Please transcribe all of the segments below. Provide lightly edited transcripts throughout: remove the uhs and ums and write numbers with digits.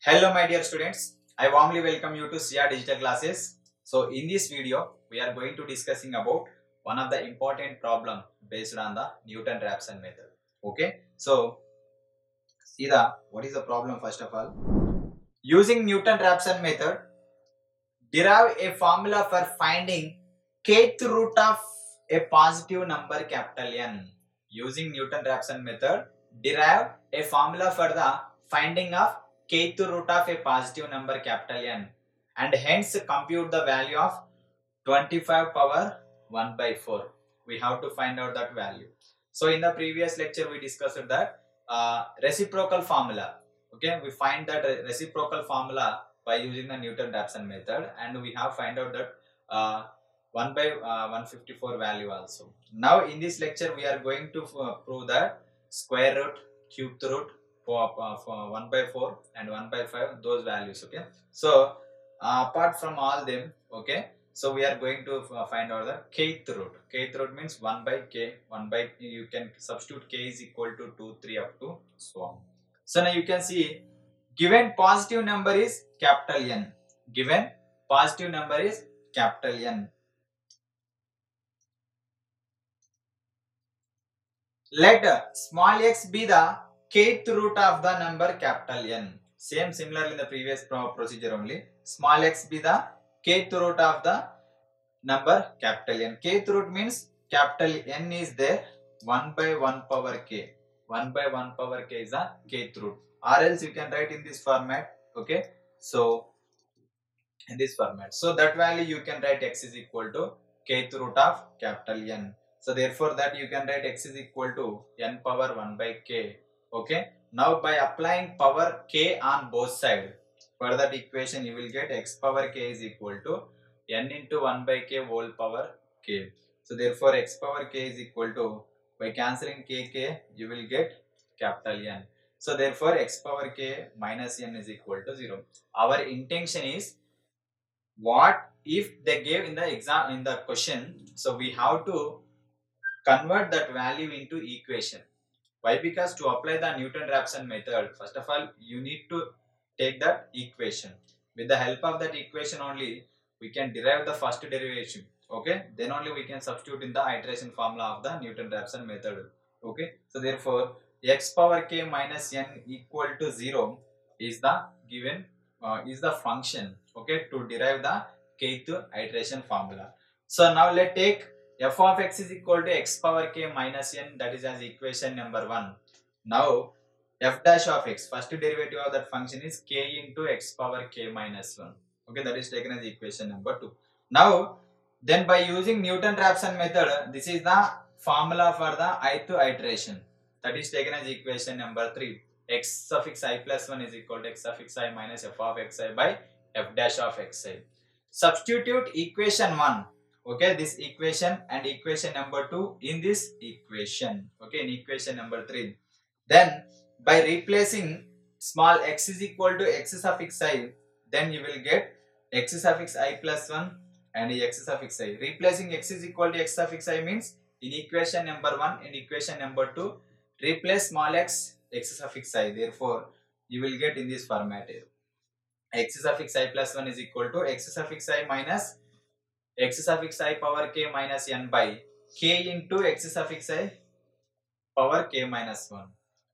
Hello my dear students, I warmly welcome you to CR Digital Classes. So in this video, we are going to discussing about one of the important problem based on the Newton-Raphson method. Okay, so see what is the problem first of all. Using Newton-Raphson method, derive a formula for finding kth root of a positive number capital N. Using Newton-Raphson method, derive a formula for the finding of kth root of a positive number capital N and hence compute the value of 25 power 1 by 4. We have to find out that value. So in the previous lecture we discussed that reciprocal formula. Okay, we find that reciprocal formula by using the Newton-Raphson method, and we have find out that 1 by 154 value also. Now in this lecture we are going to prove that square root, cube root for 1 by 4 and 1 by 5, those values. Okay, so apart from all them, okay, so we are going to find out the kth root. Kth root means 1 by k. 1 by, you can substitute k is equal to 2, 3 up to so on. So now you can see, given positive number is capital N. Given positive number is capital N. Let small x be the kth root of the number capital N. Similarly in the previous procedure only. Small x be the kth root of the number capital N. Kth root means capital N is there, 1 by 1 power k. 1 by 1 power k is the kth root. Or else you can write in this format. Okay. So in this format. So that value you can write x is equal to kth root of capital N. So therefore that you can write x is equal to n power 1 by k. Okay. Now by applying power k on both sides, for that equation you will get x power k is equal to n into 1 by k whole power k. So therefore x power k is equal to, by cancelling k, you will get capital N. So therefore x power k minus n is equal to 0. Our intention is, what if they gave in the exam, in the question, so we have to convert that value into equation. Why? Because to apply the Newton-Raphson method, first of all you need to take that equation. With the help of that equation only we can derive the first derivation. Okay, then only we can substitute in the iteration formula of the Newton-Raphson method. Okay, so therefore x power k minus n equal to 0 is the given is the function, okay, to derive the kth iteration formula. So now let's take f of x is equal to x power k minus n, that is as equation number 1. Now f dash of x, first derivative of that function is k into x power k minus 1. Okay, that is taken as equation number 2. Now then by using Newton-Raphson method, this is the formula for the ith iteration, that is taken as equation number 3. X suffix I plus 1 is equal to x suffix I minus f of xi by f dash of xi. Substitute equation 1, okay, this equation and equation number 2 in this equation, okay, in equation number 3. Then by replacing small x is equal to x suffix I, then you will get x suffix I plus 1 and x suffix I. Replacing x is equal to x suffix I means in equation number 1 and equation number 2 replace small x suffix I. Therefore you will get in this format, x suffix I plus 1 is equal to x suffix I minus x suffix I power k minus n by k into x suffix I power k minus 1.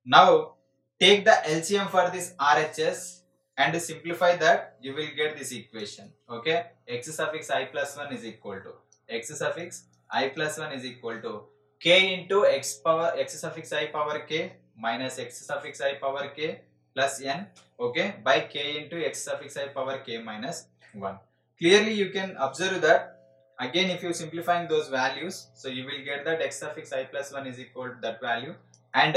Now take the LCM for this RHS and simplify that, you will get this equation. Okay, x suffix I plus 1 is equal to x suffix I plus 1 is equal to k into x suffix I power k minus x suffix I power k plus n, okay, by k into x suffix I power k minus 1. Clearly you can observe that again if you simplifying those values, so you will get that x suffix I plus 1 is equal to that value, and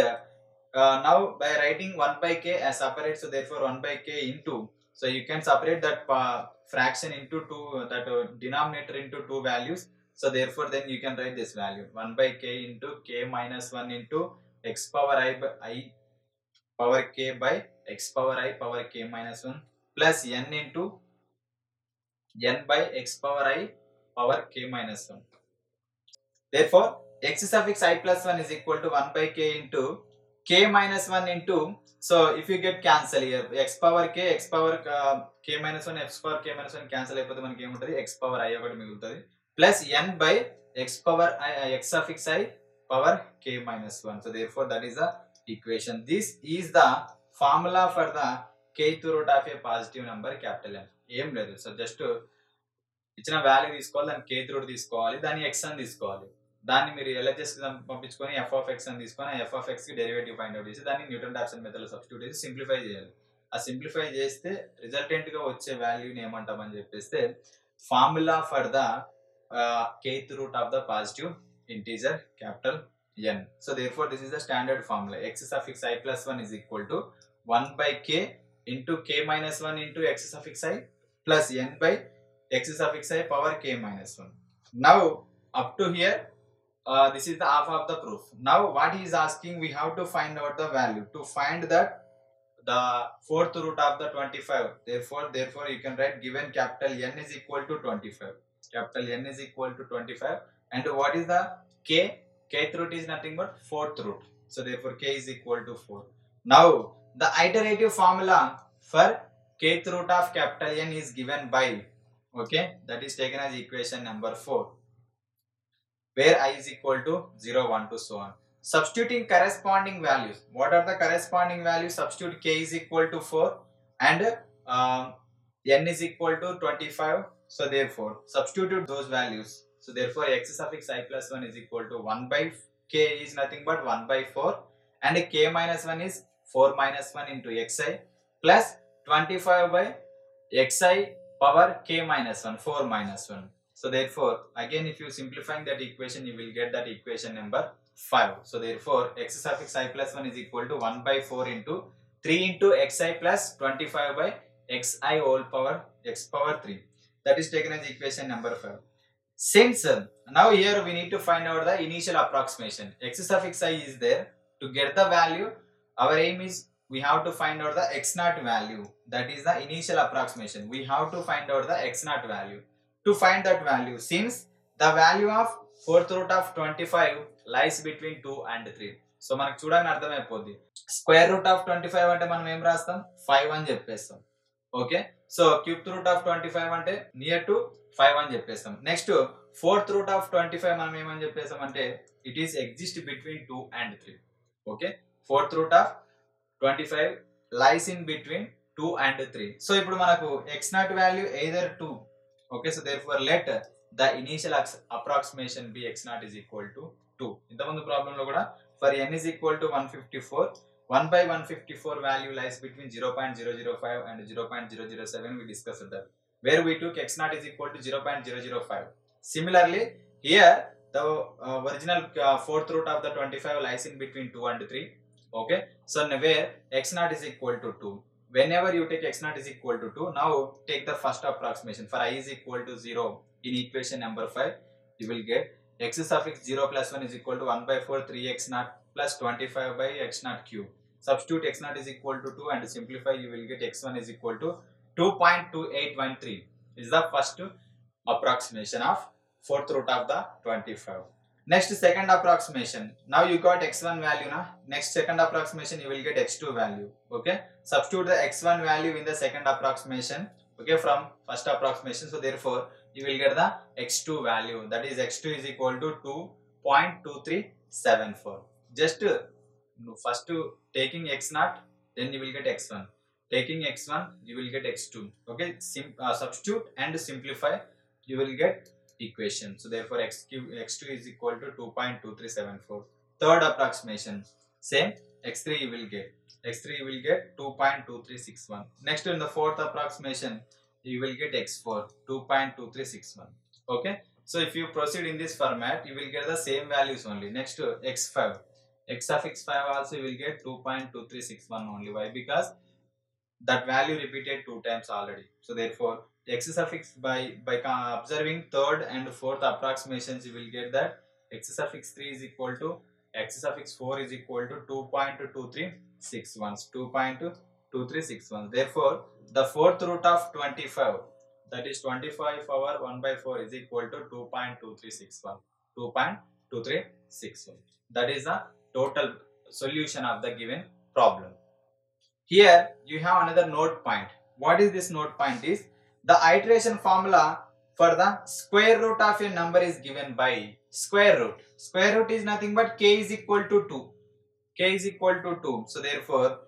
now by writing 1 by k as separate, so therefore 1 by k into, so you can separate that fraction into two, that denominator into two values, so therefore then you can write this value 1 by k into k minus 1 into x power I by I power k by x power I power k minus 1 plus n into n by x power I power k minus 1. Therefore x suffix I plus 1 is equal to 1 by k into k minus 1 into, so if you get cancel here, x power k, x power k minus 1, x power k minus 1 cancel అయిపోతే మనకి ఏముంటది, x power i ఒకటి మిగులుతుంది, plus n by x power I, x suffix i power k minus 1. So therefore that is the equation. This is the formula for the kth root of a positive number capital N. ఏం లేదు, so just ఇచ్చిన value తీసుకోవాలి, దాన్ని kth route తీసుకోవాలి, దాన్ని x అని తీసుకోవాలి, దాన్ని మీరు LHS పంపించుకొని f of x అని తీసుకొని ఆ f of x కి డెరివేటివ్ ఫైండ్ అవుట్ చేసి దాన్ని న్యూటన్ రాఫ్సన్ మెథడ్ లో సబ్స్టిట్యూట్ చేసి సింప్లిఫై చేయాలి. ఆ సింప్లిఫై చేస్తే రిజల్టెంట్ గా వచ్చే వాల్యూని ఏమంటామని చెప్పేస్తే formula for the kth root of the positive integer capital N. So therefore this is the standard formula. X suffix I plus 1 is equal to 1 by k into k minus 1 into x suffix I plus n by x suffix I power k minus 1. Now up to here this is the half of the proof. Now what he is asking, we have to find out the value. To find that the fourth root of the 25, therefore you can write given capital N is equal to 25. Capital N is equal to 25, and what is the k? Kth root is nothing but fourth root. So therefore k is equal to 4. Now the iterative formula for kth root of capital N is given by, okay, that is taken as equation number 4, where I is equal to 0, 1 to so on. Substituting corresponding values. What are the corresponding values? Substitute k is equal to 4 and n is equal to 25. So therefore substitute those values. So therefore x suffix I plus 1 is equal to 1 by k is nothing but 1 by 4, and k minus 1 is 4 minus 1 into xi plus 25 by xi power k minus 1, 4 minus 1. So therefore again if you simplifying that equation, you will get that equation number 5. So therefore x suffix I plus 1 is equal to 1 by 4 into 3 into xi plus 25 by xi whole power x power 3. That is taken as equation number 5. Since now here we need to find out the initial approximation. X suffix I is there. To get the value, our aim is we have to find out the x naught value. That is the initial approximation. We have to find out the x naught value. To find that value, since the value of fourth root of 25 lies between 2 and 3. So మనకు చూడగానే అర్థమైపోద్ది. Square root of 25 అంటే మనం ఏం రాస్తాం, 5 అని చెప్పేస్తాం. Okay, so cube root of 25 అంటే నియర్ టు 5 అని చెప్పేస్తాం. నెక్స్ట్ ఫోర్త్ రూట్ ఆఫ్ 25 మనం ఏమని చెప్పేస్తాం అంటే it is exist between 2 and 3. Okay, fourth root of 25 lies in between 2 and 3. So ఇప్పుడు మనకు x not value either 2. Okay, so therefore let the initial approximation be x naught is equal to 2. ఇంతకుముందు problem లో కూడా for n is equal to 154, 1 by 154 value lies between 0.005 and 0.007. We discussed that, where we took x naught is equal to 0.005. Similarly here the original fourth root of the 25 lies in between 2 and 3. Okay, so where x naught is equal to 2. Whenever you take x naught is equal to 2, now take the first approximation. For I is equal to 0 in equation number 5, you will get x suffix 0 plus 1 is equal to 1 by 4 3x naught plus 25 by x naught cube. Substitute x naught is equal to 2 and simplify, you will get x1 is equal to 2.2813 is the first approximation of fourth root of the 25. Next second approximation. Now you got x1 value na. Next second approximation you will get x2 value. Okay, substitute the x1 value in the second approximation, okay, from first approximation. So therefore you will get the x2 value, that is x2 is equal to 2.2374. Just first taking x naught, then you will get x1, taking x1 you will get x2. Okay, substitute and simplify, you will get equation. So therefore x2 is equal to 2.2374. Third approximation, same, x3 you will get 2.2361. Next in the fourth approximation you will get x4 2.2361. Okay, so if you proceed in this format, you will get the same values only. Next to x5, x suffix 5 also you will get 2.2361 only. Why? Because that value repeated 2 times already. So therefore x suffix by observing third and fourth approximations, you will get that x suffix 3 is equal to x suffix 4 is equal to 2.2361. Therefore the fourth root of 25, that is 25 power 1 by 4 is equal to 2.2361. That is the total solution of the given problem. Here you have another note point. What is this note point is the iteration formula for the square root of a number is given by square root. Square root is nothing but k is equal to 2. K is equal to 2. So therefore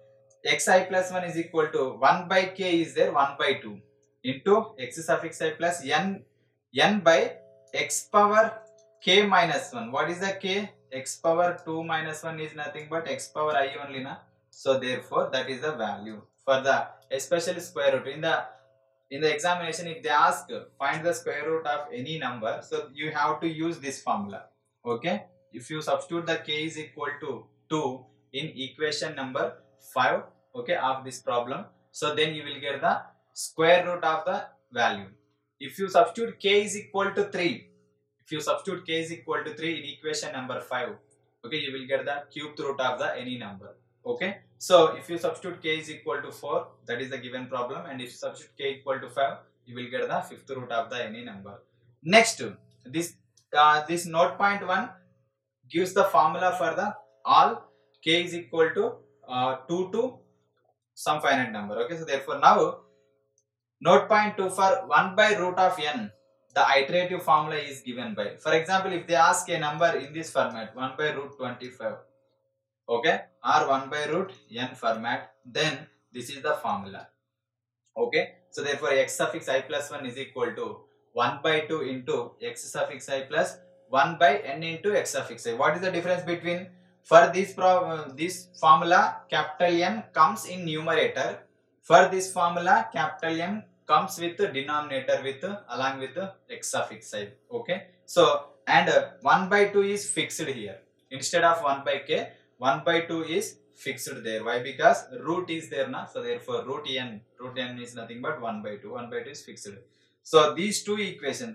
xi plus 1 is equal to 1 by k is there 1 by 2 into x suffix I plus n by x power k minus 1. What is the k? X power 2 minus 1 is nothing but x power I only na. So therefore that is the value for the especially square root. In the examination, if they ask find the square root of any number, so you have to use this formula. Okay, if you substitute the k is equal to 2 in equation number 5, okay, of this problem, so then you will get the square root of the value. If you substitute k is equal to 3, if you substitute k is equal to 3 in equation number 5, okay, you will get the cubed root of the any number. Okay, so if you substitute k is equal to 4, that is the given problem, and if you substitute k equal to 5, you will get the fifth root of the any number. Next, this note point 1 gives the formula for the all k is equal to 2 to some finite number. Okay, so therefore now note point 2 for 1 by root of n, the iterative formula is given by, for example, if they ask a number in this format 1 by root 25, okay, or 1 by root n format, then this is the formula. Okay, so therefore x suffix I plus 1 is equal to 1 by 2 into x suffix I plus 1 by n into x suffix I. What is the difference between, for this formula capital N comes in numerator, for this formula capital M comes with the denominator with along with the x suffix I. Okay, so and 1 by 2 is fixed here instead of 1 by k. 1 by 2 is fixed there. Why? Because root is there na, so therefore root n is nothing but 1 by 2. 1 by 2 is fixed. So these two equations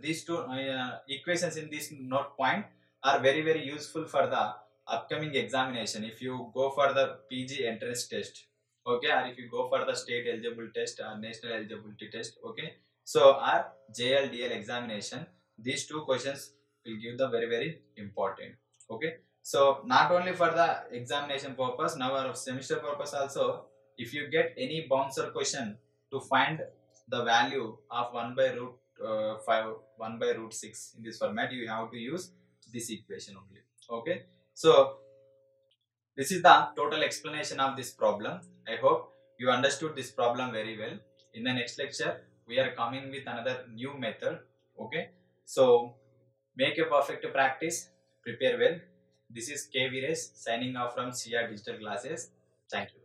in this note point are very useful for the upcoming examination. If you go for the PG entrance test, okay, or if you go for the state eligible test or national eligibility test, okay, so our JLDL examination, these two questions will give the very important. Okay, so not only for the examination purpose, now our semester purpose also, if you get any bouncer question to find the value of 1 by root 5, 1 by root 6 in this format, you have to use this equation only. Okay, so this is the total explanation of this problem. I hope you understood this problem very well. In the next lecture, we are coming with another new method. Okay, so make a perfect practice, prepare well. This is K. Vires signing off from CR Digital Classes. Thank you.